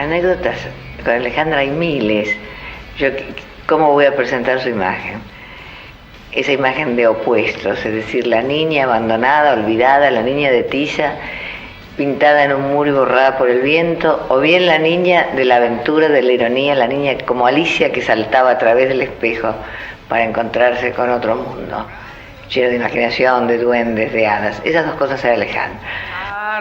Anécdotas con Alejandra hay miles. ¿Cómo voy a presentar su imagen? Esa imagen de opuestos, es decir, la niña abandonada, olvidada, la niña de tiza, pintada en un muro y borrada por el viento, o bien la niña de la aventura, de la ironía, la niña como Alicia que saltaba a través del espejo para encontrarse con otro mundo, lleno de imaginación, de duendes, de hadas. Esas dos cosas era Alejandra.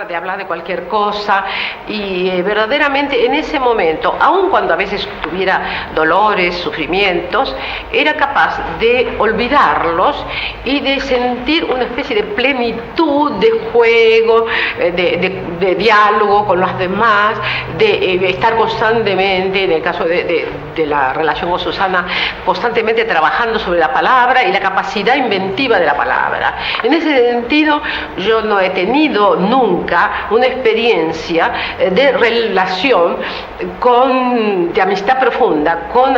De hablar de cualquier cosa y verdaderamente en ese momento, aun cuando a veces tuviera dolores, sufrimientos, era capaz de olvidarlos y de sentir una especie de plenitud de juego, de diálogo con los demás, de estar constantemente, en el caso de la relación con Susana, constantemente trabajando sobre la palabra y la capacidad inventiva de la palabra. En ese sentido, yo no he tenido nunca una experiencia de relación de amistad profunda con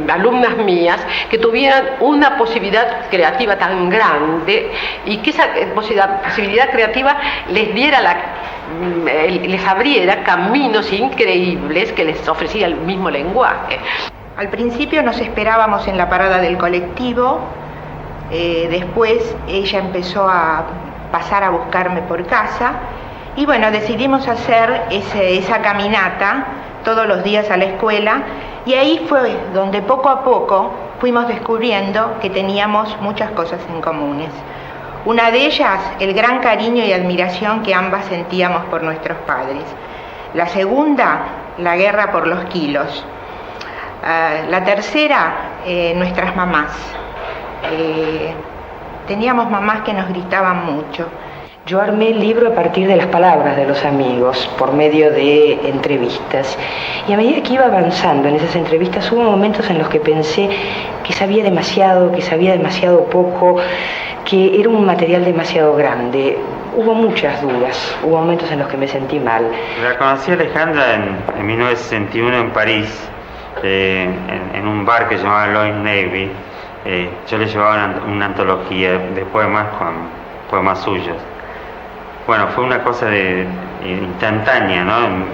alumnas mías que tuvieran una posibilidad creativa tan grande y que esa posibilidad creativa les abriera caminos increíbles que les ofrecía el mismo lenguaje. Al principio nos esperábamos en la parada del colectivo, después ella empezó a pasar a buscarme por casa y bueno, decidimos hacer esa caminata todos los días a la escuela y ahí fue donde poco a poco fuimos descubriendo que teníamos muchas cosas en comunes. Una de ellas, el gran cariño y admiración que ambas sentíamos por nuestros padres. La segunda, la guerra por los kilos. La tercera, nuestras mamás. Teníamos mamás que nos gritaban mucho. Yo armé el libro a partir de las palabras de los amigos, por medio de entrevistas. Y a medida que iba avanzando en esas entrevistas, hubo momentos en los que pensé que sabía demasiado poco, que era un material demasiado grande. Hubo muchas dudas, hubo momentos en los que me sentí mal. La conocí a Alejandra en 1961 en París, en un bar que se llamaba Lloyd Navy. Yo le llevaba una antología de poemas con poemas suyos. Bueno, fue una cosa instantánea, ¿no?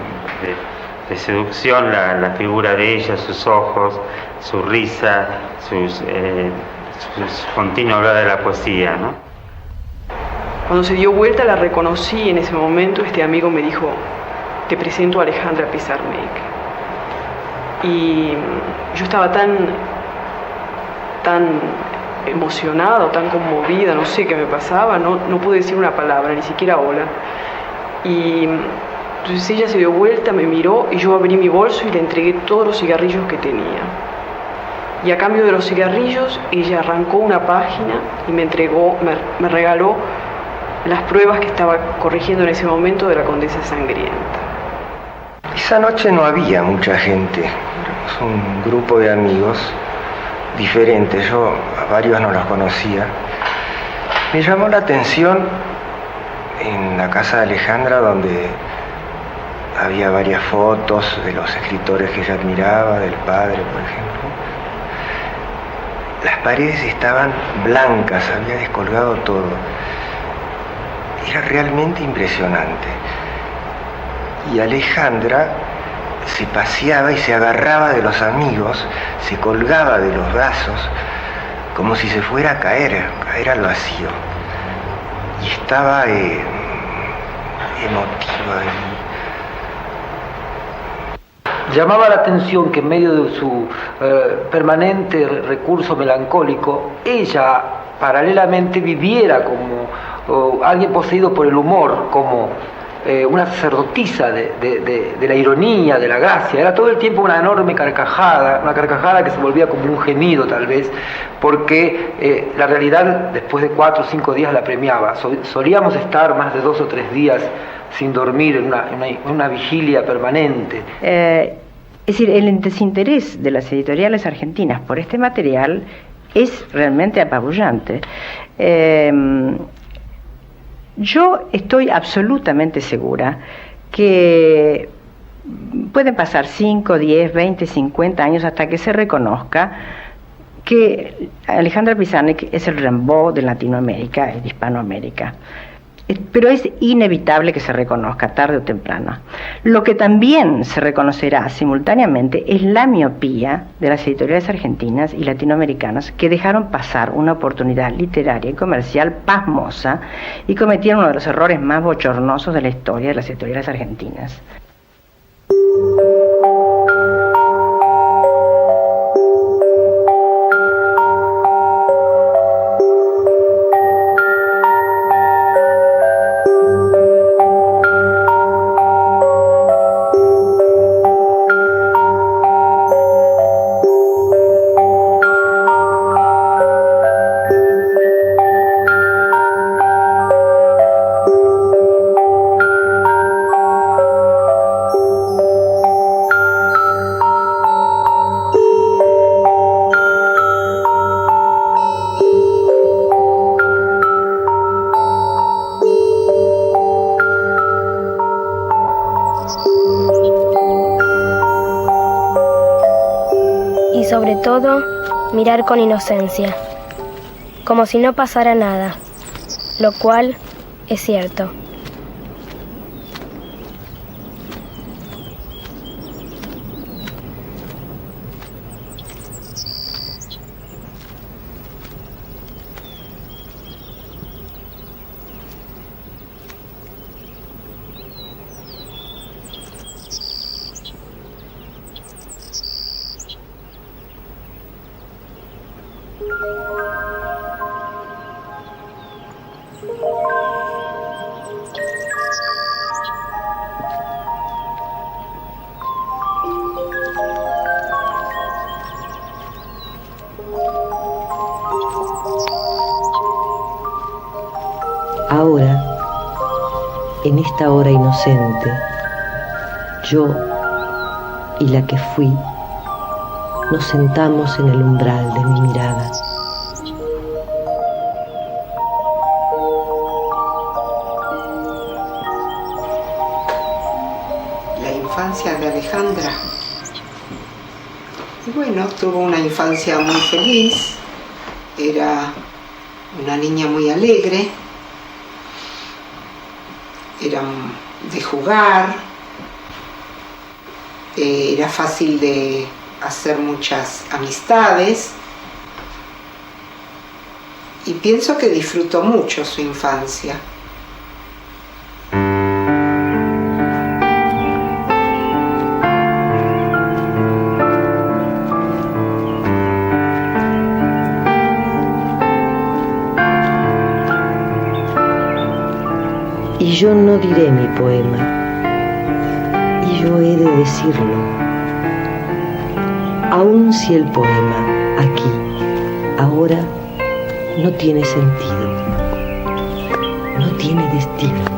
De seducción, la figura de ella, sus ojos, su risa, su continuo hablar de la poesía, ¿no? Cuando se dio vuelta la reconocí en ese momento. Este amigo me dijo: te presento a Alejandra Pizarnik. Y yo estaba tan emocionada, tan conmovida, no sé qué me pasaba, no pude decir una palabra, ni siquiera hola. Y entonces ella se dio vuelta, me miró y yo abrí mi bolso y le entregué todos los cigarrillos que tenía. Y a cambio de los cigarrillos, ella arrancó una página y me regaló las pruebas que estaba corrigiendo en ese momento de la Condesa Sangrienta. Esa noche no había mucha gente, éramos un grupo de amigos diferentes, yo a varios no los conocía. Me llamó la atención en la casa de Alejandra, donde había varias fotos de los escritores que ella admiraba, del padre, por ejemplo. Las paredes estaban blancas, había descolgado todo. Era realmente impresionante. Y Alejandra se paseaba y se agarraba de los amigos, se colgaba de los brazos, como si se fuera a caer al vacío. Y estaba emotiva. Llamaba la atención que en medio de su permanente recurso melancólico, ella paralelamente viviera como alguien poseído por el humor, como una sacerdotisa de la ironía, de la gracia. Era todo el tiempo una enorme carcajada, una carcajada que se volvía como un gemido tal vez, porque la realidad después de 4 o 5 días la premiaba. Solíamos estar más de 2 o 3 días sin dormir en una vigilia permanente. Es decir, el desinterés de las editoriales argentinas por este material es realmente apabullante. Yo estoy absolutamente segura que pueden pasar 5, 10, 20, 50 años hasta que se reconozca que Alejandra Pizarnik es el Rimbaud de Latinoamérica y de Hispanoamérica. pero es inevitable que se reconozca tarde o temprano. Lo que también se reconocerá simultáneamente es la miopía de las editoriales argentinas y latinoamericanas que dejaron pasar una oportunidad literaria y comercial pasmosa y cometieron uno de los errores más bochornosos de la historia de las editoriales argentinas. Sobre todo, mirar con inocencia, como si no pasara nada, lo cual es cierto. Ahora, en esta hora inocente, yo y la que fui nos sentamos en el umbral de mi mirada. La infancia de Alejandra. Y bueno, tuvo una infancia muy feliz, era una niña muy alegre, era de jugar, era fácil de hacer muchas amistades y pienso que disfrutó mucho su infancia. Y yo no diré mi poema, y yo he de decirlo, aun si el poema aquí, ahora, no tiene sentido, no tiene destino.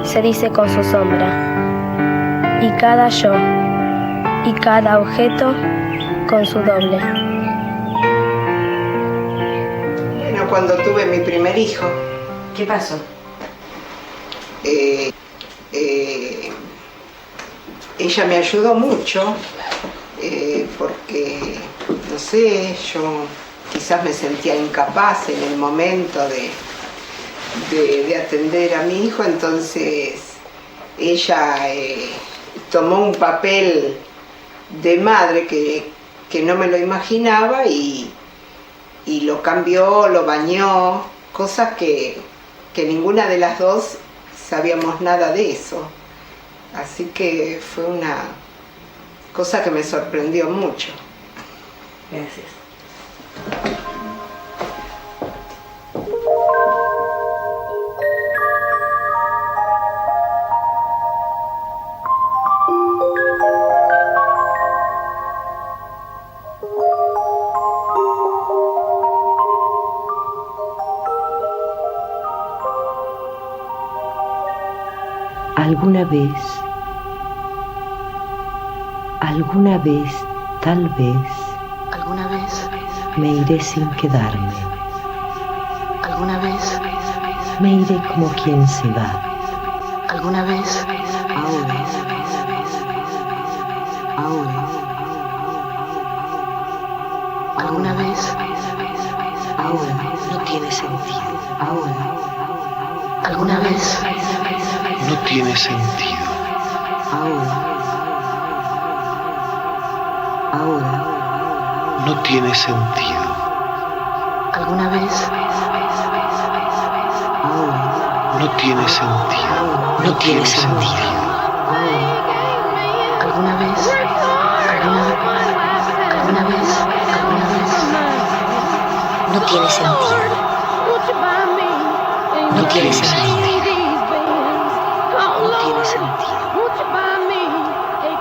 Se dice con su sombra, y cada yo, y cada objeto con su doble. Bueno, cuando tuve mi primer hijo. ¿Qué pasó? Ella me ayudó mucho, porque, no sé, yo quizás me sentía incapaz en el momento de atender a mi hijo, entonces ella tomó un papel de madre que no me lo imaginaba y lo cambió, lo bañó, cosas que ninguna de las dos sabíamos nada de eso. Así que fue una cosa que me sorprendió mucho. Gracias. Alguna vez, tal vez, alguna vez me iré sin quedarme. ¿Alguna vez? Me iré como quien se va. ¿Alguna vez? Ahora. Ahora. ¿Alguna vez? Ahora. No tiene sentido. Ahora. ¿Alguna vez? No tiene sentido. Ahora. Ahora. No tiene sentido. ¿Alguna vez? Ahora. No tiene sentido. No tiene sentido. ¿Alguna vez? ¿Alguna vez? ¿Alguna vez? ¿Alguna vez? No tiene sentido. No tiene sentido. No tiene sentido.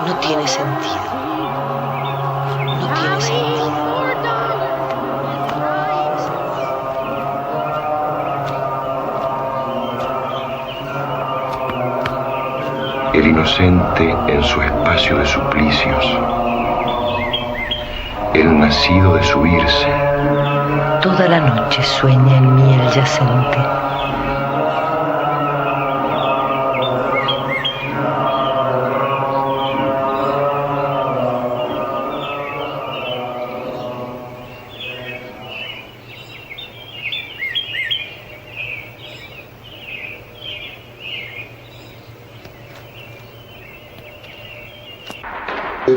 No tiene sentido. No tiene sentido. El inocente en su espacio de suplicios, el nacido de su irse. Toda la noche sueña en mí el yacente.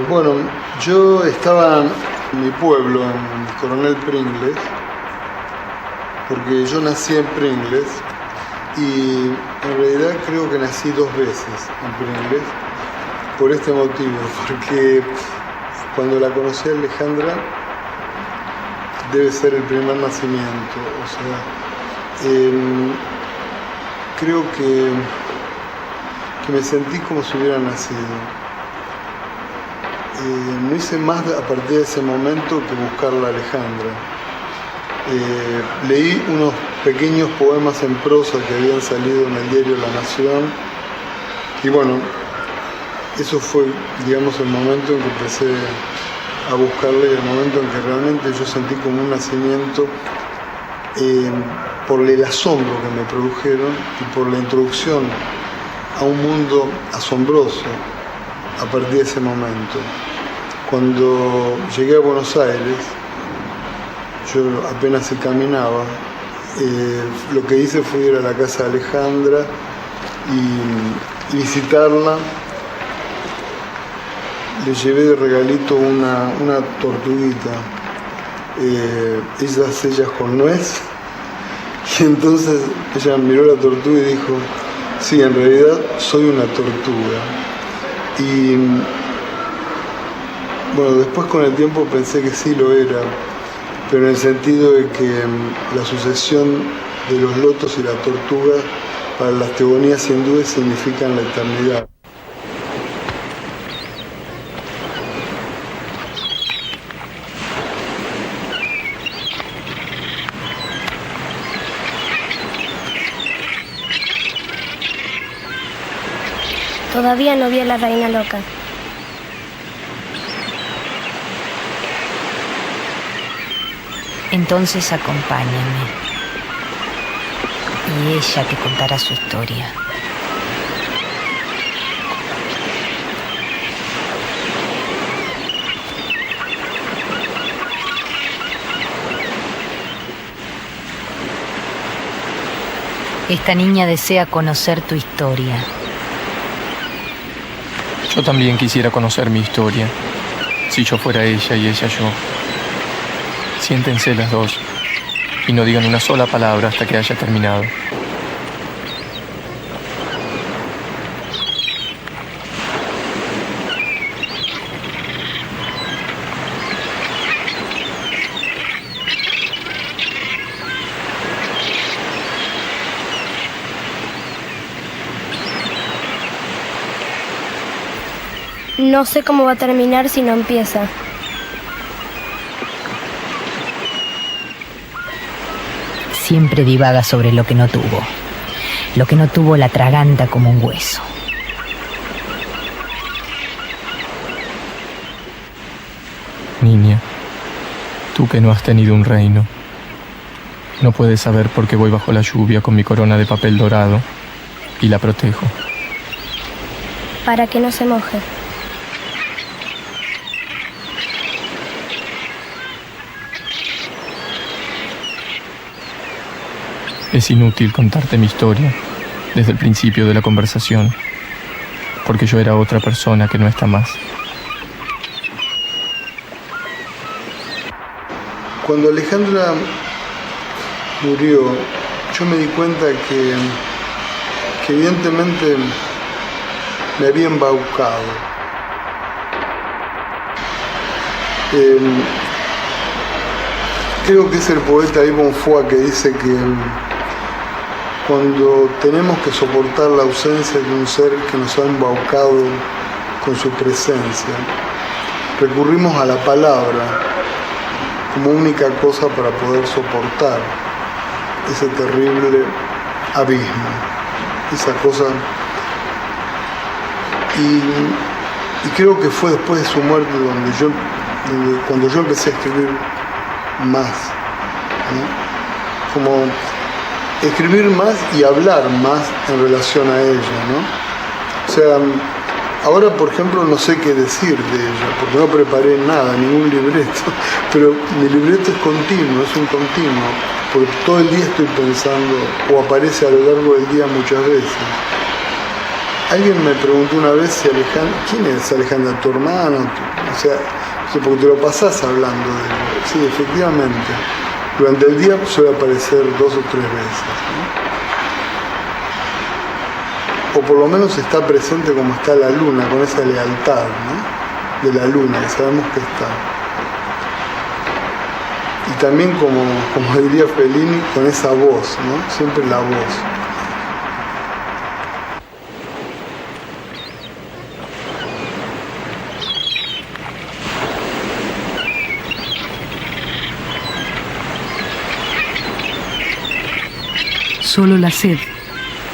Bueno, yo estaba en mi pueblo, en Coronel Pringles, porque yo nací en Pringles y en realidad creo que nací 2 veces en Pringles por este motivo, porque cuando la conocí a Alejandra debe ser el primer nacimiento, o sea, creo que me sentí como si hubiera nacido. No hice más a partir de ese momento que buscarla a Alejandra. Leí unos pequeños poemas en prosa que habían salido en el diario La Nación y bueno, eso fue, digamos, el momento en que empecé a buscarla y el momento en que realmente yo sentí como un nacimiento por el asombro que me produjeron y por la introducción a un mundo asombroso a partir de ese momento. Cuando llegué a Buenos Aires, yo apenas se caminaba, lo que hice fue ir a la casa de Alejandra y visitarla. Le llevé de regalito una tortuguita, ellas con nuez, y entonces ella miró la tortuga y dijo, sí, en realidad soy una tortuga. Y bueno, después con el tiempo pensé que sí lo era, pero en el sentido de que la sucesión de los lotos y la tortuga para las teogonías hindúes significan la eternidad. Todavía no vi a la reina loca. Entonces acompáñame y ella te contará su historia. Esta niña desea conocer tu historia. Yo también quisiera conocer mi historia, si yo fuera ella y ella yo. Siéntense las dos y no digan una sola palabra hasta que haya terminado. No sé cómo va a terminar si no empieza. Siempre divaga sobre lo que no tuvo. Lo que no tuvo la atraganta como un hueso. Niña, Tú que no has tenido un reino, no puedes saber por qué voy bajo la lluvia con mi corona de papel dorado y la protejo. Para que no se moje. Es inútil contarte mi historia desde el principio de la conversación, porque yo era otra persona que no está más. Cuando Alejandra murió, yo me di cuenta que evidentemente me había embaucado. Creo que es el poeta Ibn Fouad que dice que cuando tenemos que soportar la ausencia de un ser que nos ha embaucado con su presencia, recurrimos a la palabra como única cosa para poder soportar ese terrible abismo, esa cosa. Y creo que fue después de su muerte cuando yo empecé a escribir más, ¿no? Como escribir más y hablar más en relación a ella, ¿no? O sea, ahora por ejemplo no sé qué decir de ella, porque no preparé nada, ningún libreto, pero mi libreto es continuo, es un continuo, porque todo el día estoy pensando, o aparece a lo largo del día muchas veces. Alguien me preguntó una vez si Alejandra, ¿quién es Alejandra? ¿Tu hermano? O sea, porque te lo pasás hablando de ella. Sí, efectivamente. Durante el día suele aparecer 2 o 3 veces, ¿no? O por lo menos está presente como está la luna, con esa lealtad, ¿no? De la luna, que sabemos que está. Y también, como diría Fellini, con esa voz, ¿no? Siempre la voz. Solo la sed,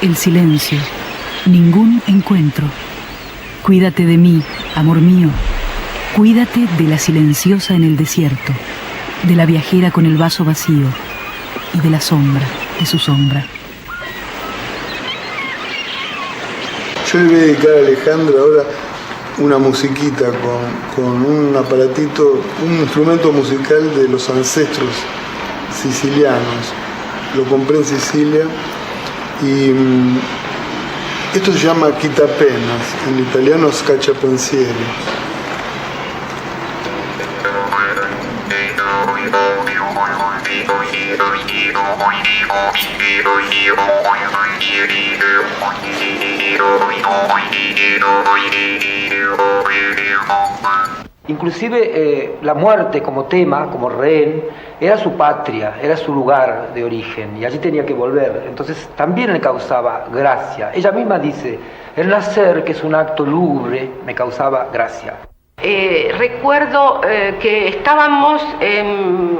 el silencio, ningún encuentro. Cuídate de mí, amor mío. Cuídate de la silenciosa en el desierto, de la viajera con el vaso vacío y de la sombra, de su sombra. Yo le voy a dedicar a Alejandra ahora una musiquita con un aparatito, un instrumento musical de los ancestros sicilianos. Lo compré en Sicilia y esto se llama Quitapenas, en italiano Scacciapensieri. Inclusive la muerte como tema, como rehén, era su patria, era su lugar de origen y allí tenía que volver. Entonces también le causaba gracia. Ella misma dice, el nacer, que es un acto lúgubre, me causaba gracia. Recuerdo que estábamos en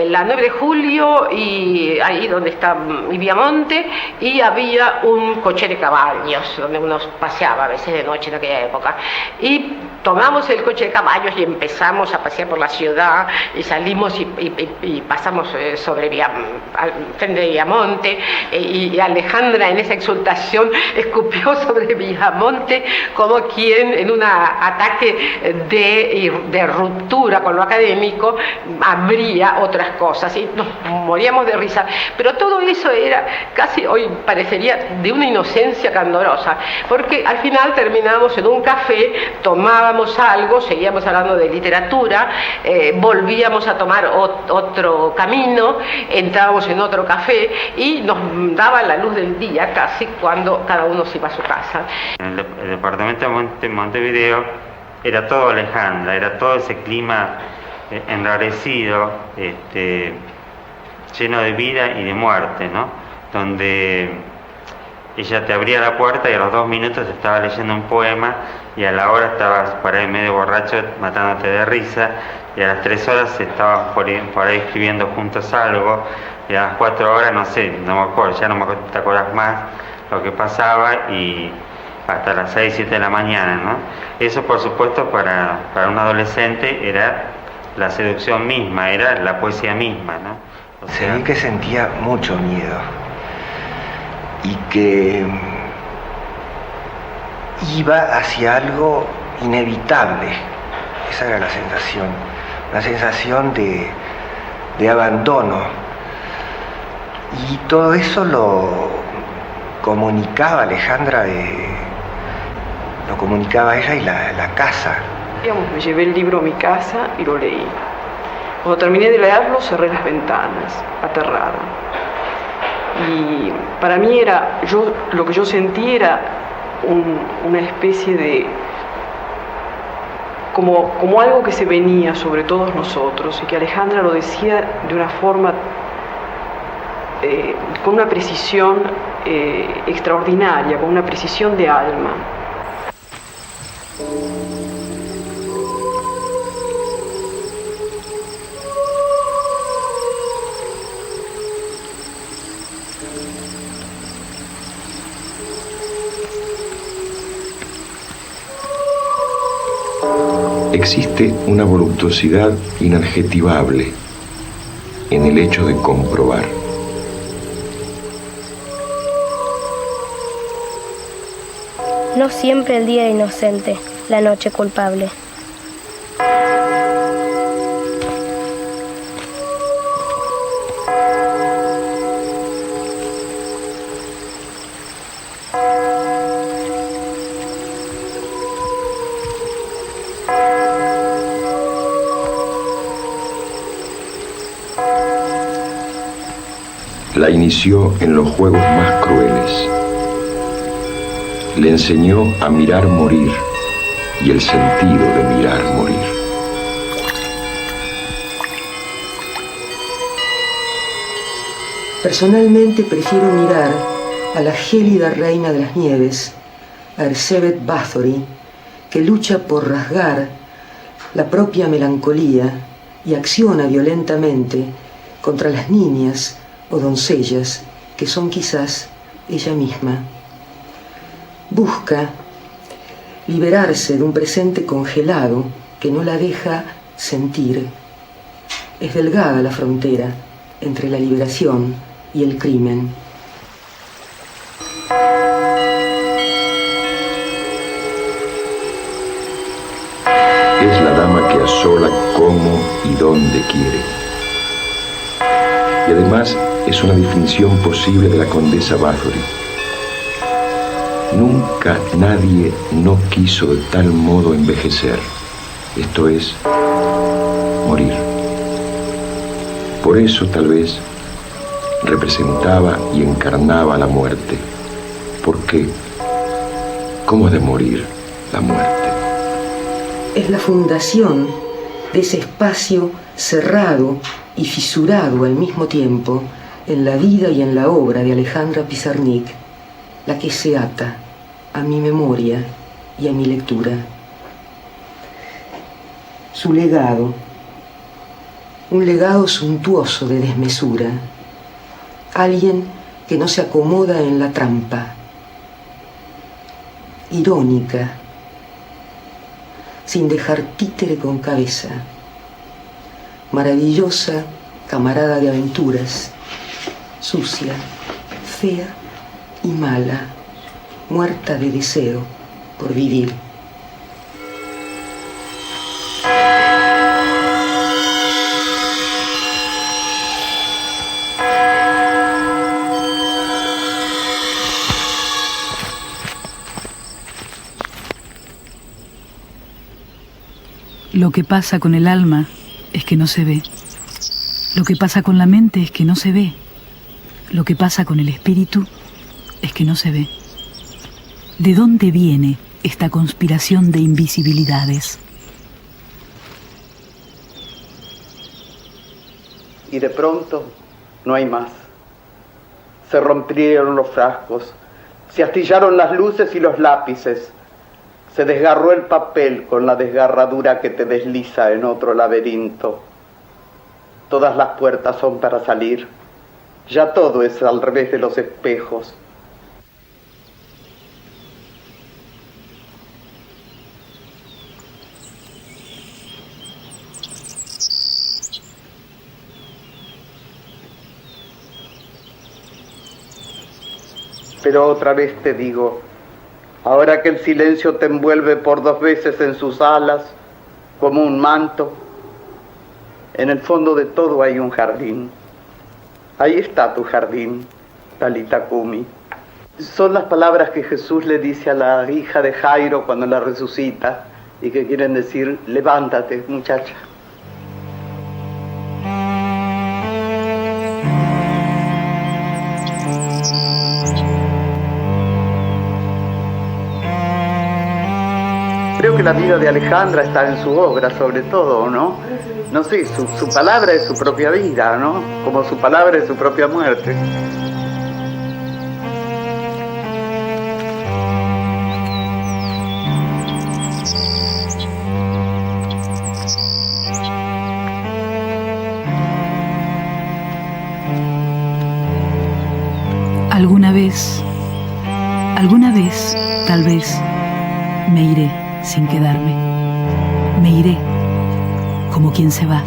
la 9 de julio y ahí donde está Viamonte, y había un coche de caballos donde uno paseaba a veces de noche en aquella época, y tomamos el coche de caballos y empezamos a pasear por la ciudad y salimos y pasamos al frente de Viamonte, y Alejandra en esa exultación escupió sobre Viamonte como quien en un ataque de ruptura con lo académico habría otras cosas, y nos moríamos de risa, pero todo eso era casi, hoy parecería, de una inocencia candorosa, porque al final terminábamos en un café, tomábamos algo, seguíamos hablando de literatura, volvíamos a tomar otro camino, entrábamos en otro café y nos daba la luz del día casi cuando cada uno se iba a su casa. En el departamento de Montevideo era todo Alejandra, era todo ese clima enrarecido, lleno de vida y de muerte, ¿no? Donde ella te abría la puerta y a los 2 minutos estaba leyendo un poema, y a la hora estabas por ahí medio borracho matándote de risa, y a las 3 horas estabas por ahí escribiendo juntos algo, y a las 4 horas no sé, no me acuerdo, ya no te acuerdas más lo que pasaba, y hasta las 6, 7 de la mañana, ¿no? Eso, por supuesto, para un adolescente era la seducción misma, era la poesía misma, ¿no? Se ve que sentía mucho miedo y que iba hacia algo inevitable. Esa era la sensación, una sensación de abandono. Y todo eso lo comunicaba Alejandra, lo comunicaba ella y la casa. Digamos, me llevé el libro a mi casa y lo leí. Cuando terminé de leerlo, cerré las ventanas, aterrada. Y para mí lo que yo sentí era una especie de, como algo que se venía sobre todos nosotros, y que Alejandra lo decía de una forma, con una precisión extraordinaria, con una precisión de alma. Existe una voluptuosidad inadjetivable en el hecho de comprobar. No siempre el día inocente, la noche culpable. La inició en los juegos más crueles. Le enseñó a mirar morir y el sentido de mirar morir. Personalmente prefiero mirar a la gélida reina de las nieves, a Erzsébet Báthory, que lucha por rasgar la propia melancolía y acciona violentamente contra las niñas o doncellas que son quizás ella misma. Busca liberarse de un presente congelado que no la deja sentir. Es delgada la frontera entre la liberación y el crimen. Es la dama que asola cómo y dónde quiere. Y además es una definición posible de la condesa Báthory. Nunca nadie no quiso de tal modo envejecer, esto es, morir. Por eso tal vez representaba y encarnaba la muerte. ¿Por qué? ¿Cómo ha de morir la muerte? Es la fundación de ese espacio cerrado y fisurado al mismo tiempo en la vida y en la obra de Alejandra Pizarnik, la que se ata a mi memoria y a mi lectura. Su legado, un legado suntuoso de desmesura, alguien que no se acomoda en la trampa, irónica, sin dejar títere con cabeza, maravillosa camarada de aventuras, sucia, fea y mala, muerta de deseo por vivir. Lo que pasa con el alma es que no se ve. Lo que pasa con la mente es que no se ve. Lo que pasa con el espíritu es que no se ve. ¿De dónde viene esta conspiración de invisibilidades? Y de pronto no hay más. Se rompieron los frascos, se astillaron las luces y los lápices. Se desgarró el papel con la desgarradura que te desliza en otro laberinto. Todas las puertas son para salir. Ya todo es al revés de los espejos. Pero otra vez te digo, ahora que el silencio te envuelve por 2 veces en sus alas, como un manto, en el fondo de todo hay un jardín. Ahí está tu jardín, Talita Kumi. Son las palabras que Jesús le dice a la hija de Jairo cuando la resucita y que quieren decir, levántate, muchacha. Creo que la vida de Alejandra está en su obra, sobre todo, ¿no? No sé, su palabra es su propia vida, ¿no? Como su palabra es su propia muerte. Alguna vez, tal vez, me iré sin quedarme. Me iré como quien se va.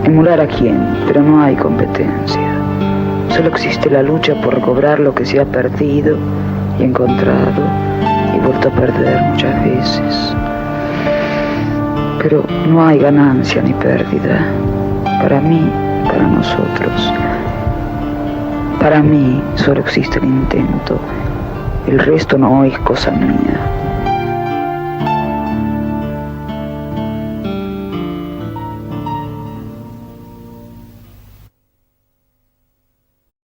Emular a quién, pero no hay competencia. Solo existe la lucha por recobrar lo que se ha perdido y encontrado y vuelto a perder muchas veces. Pero no hay ganancia ni pérdida. Para mí, para nosotros. Para mí solo existe el intento. El resto no es cosa mía.